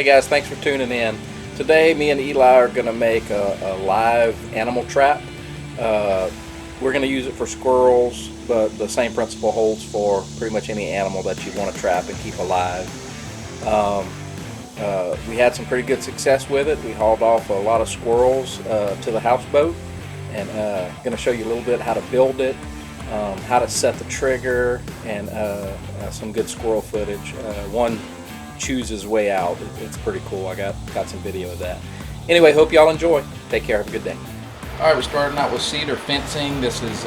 guys, thanks for tuning in. Today me and Eli are going to make a live animal trap. We're going to use it for squirrels, but the same principle holds for pretty much any animal that you want to trap and keep alive. We had some pretty good success with it. We hauled off a lot of squirrels to the houseboat, and going to show you a little bit how to build it, how to set the trigger, and some good squirrel footage. One chews his way out. It's pretty cool. I got some video of that. Anyway, hope y'all enjoy. Take care. Have a good day. All right, we're starting out with cedar fencing. This is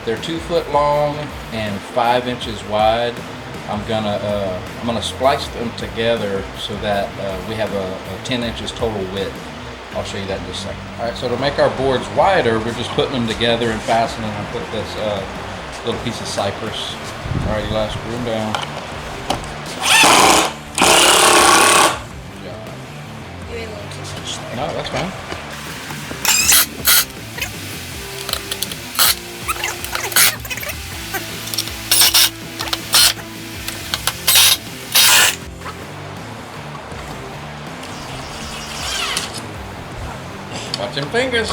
they're 2 foot long and 5 inches wide. I'm gonna splice them together so that we have a 10 inches total width. I'll show you that in just a second. All right, so to make our boards wider, we're just putting them together and fastening and put this little piece of cypress. All right, Eli, screw them down. You made a little too much there. No, that's fine. Watch them fingers.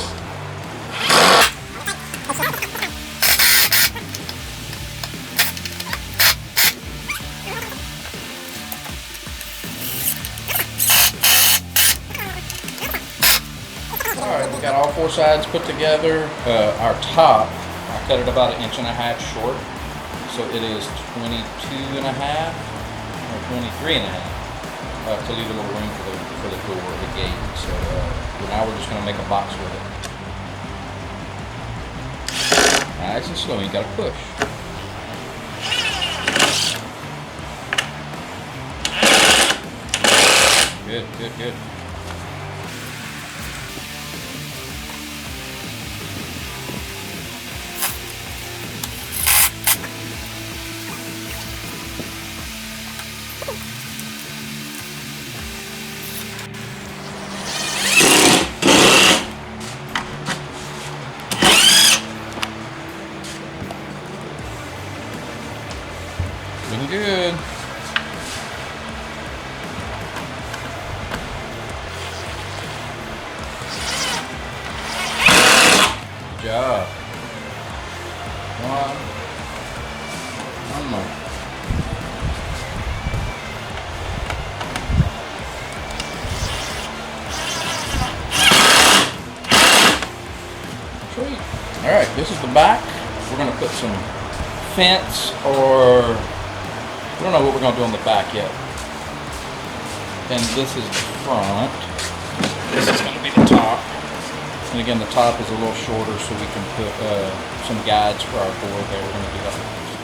Alright, we got all 4 sides put together. Our top, I cut it about 1.5 inches short. So it is 22.5 or 23.5 to leave a little room for the door, the gate. So now we're just going to make a box with it. Nice and slow, you got to push. Good, good, good. Looking good. Good job. One more. Sweet. All right, this is the back. We're going to put some fence or we don't know what we're going to do on the back yet. And this is the front. This is going to be the top. And again, the top is a little shorter so we can put some guides for our door there. We're going to do that next.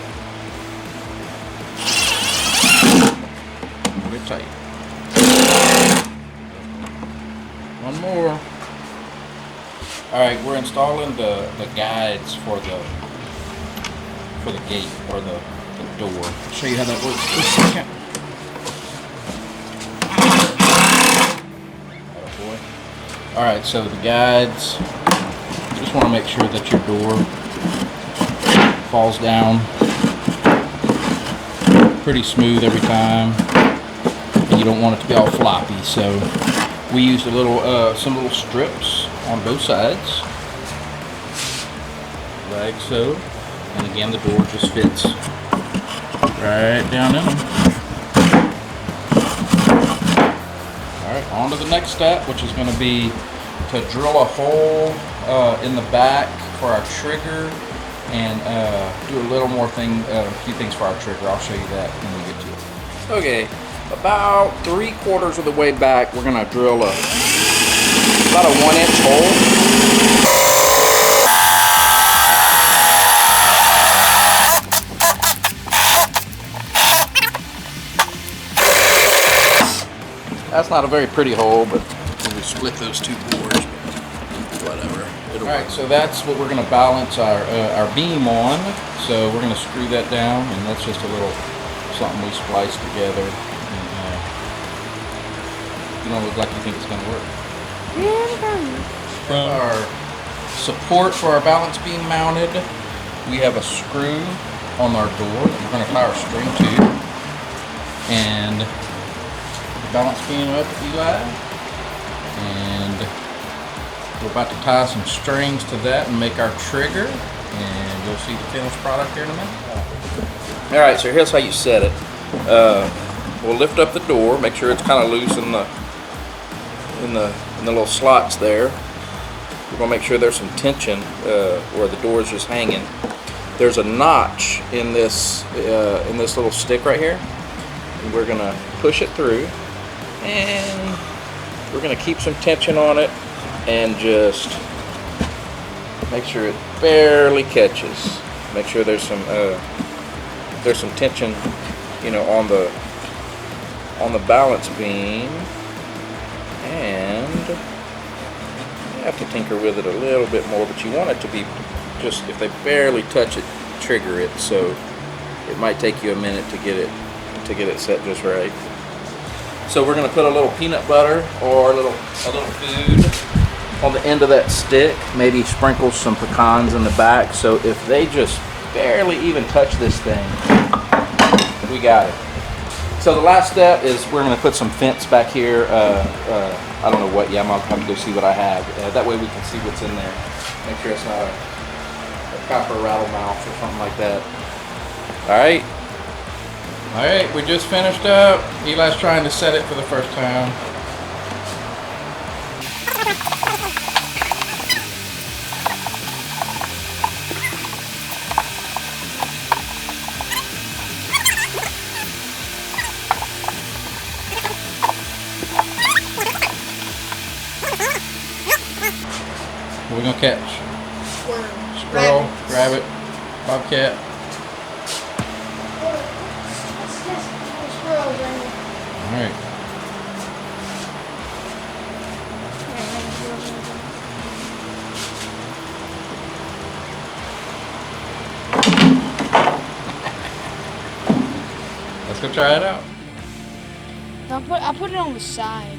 Really tight. One more. Alright, we're installing the guides for the gate or the door. I'll show you how that works in a second. Alright, so the guides, you just want to make sure that your door falls down pretty smooth every time, and you don't want it to be all floppy. So we used a little, some little strips on both sides, like so, and again the door just fits right down in them. Alright, on to the next step, which is going to be to drill a hole in the back for our trigger and do a little more thing, a few things for our trigger. I'll show you that when we get to it. Okay, about 3/4 of the way back, we're going to drill about a 1-inch hole. That's not a very pretty hole, but we'll split those 2 boards. Whatever. Alright, so that's what we're going to balance our beam on. So we're going to screw that down, and that's just a little something we spliced together. And, you don't look like you think it's going to work. Our support for our balance beam mounted, we have a screw on our door that we're going to tie our string to. And balance beam up, Eli. And we're about to tie some strings to that and make our trigger. And you'll see the finished product here in a minute. All right, so here's how you set it. We'll lift up the door, make sure it's kind of loose in the little slots there. We're gonna make sure there's some tension where the door is just hanging. There's a notch in this little stick right here, and we're gonna push it through, and we're gonna keep some tension on it, and just make sure it barely catches. Make sure there's some tension, you know, on the balance beam, and you have to tinker with it a little bit more, but you want it to be just, if they barely touch it, trigger it. So it might take you a minute to get it set just right. So we're going to put a little peanut butter or a little food on the end of that stick. Maybe sprinkle some pecans in the back. So if they just barely even touch this thing, we got it. So the last step is we're going to put some fence back here. I don't know what yet. I'm going to have to go see what I have. That way we can see what's in there. Make sure it's not a copper rattle mouth or something like that. Alright. Alright, we just finished up. Eli's trying to set it for the first time. What are we gonna catch? Squirrel, rabbit, bobcat. Alright. Let's go try it out. I'll put it on the side.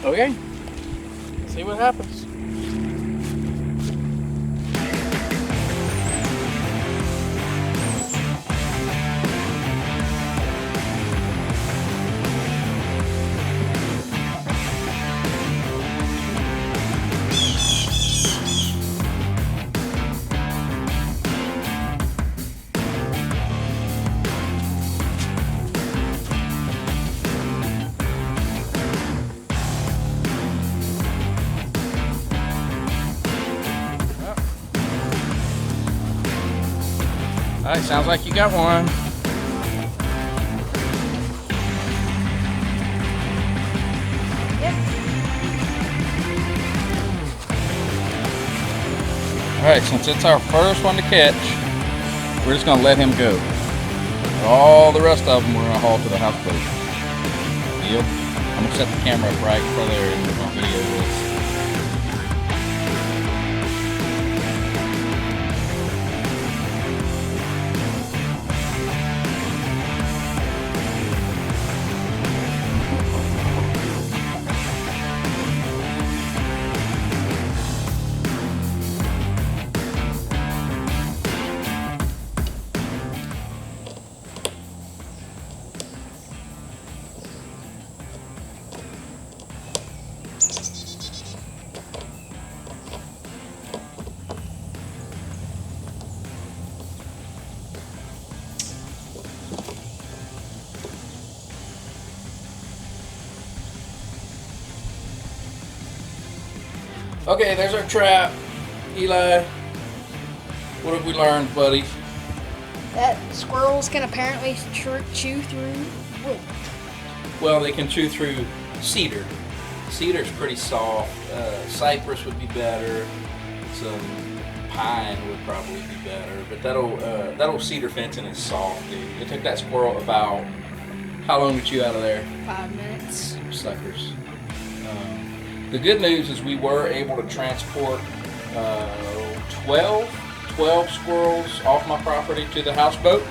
Okay. See what happens. Alright, sounds like you got one. Yep. Alright, since it's our first one to catch, we're just going to let him go. All the rest of them we're going to haul to the houseboat. Deal? I'm going to set the camera up right for there and we're going to video this. Okay, there's our trap. Eli, what have we learned, buddy? That squirrels can apparently chew through wood. Well, they can chew through cedar. Cedar's pretty soft. Cypress would be better. Some pine would probably be better. But that old cedar fencing is soft, dude. It took that squirrel about, how long to chew out of there? 5 minutes. Suckers. The good news is we were able to transport 12 squirrels off my property to the houseboat.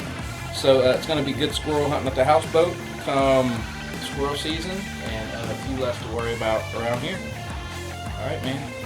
So it's going to be good squirrel hunting at the houseboat come squirrel season, and a few less to worry about around here. All right, man.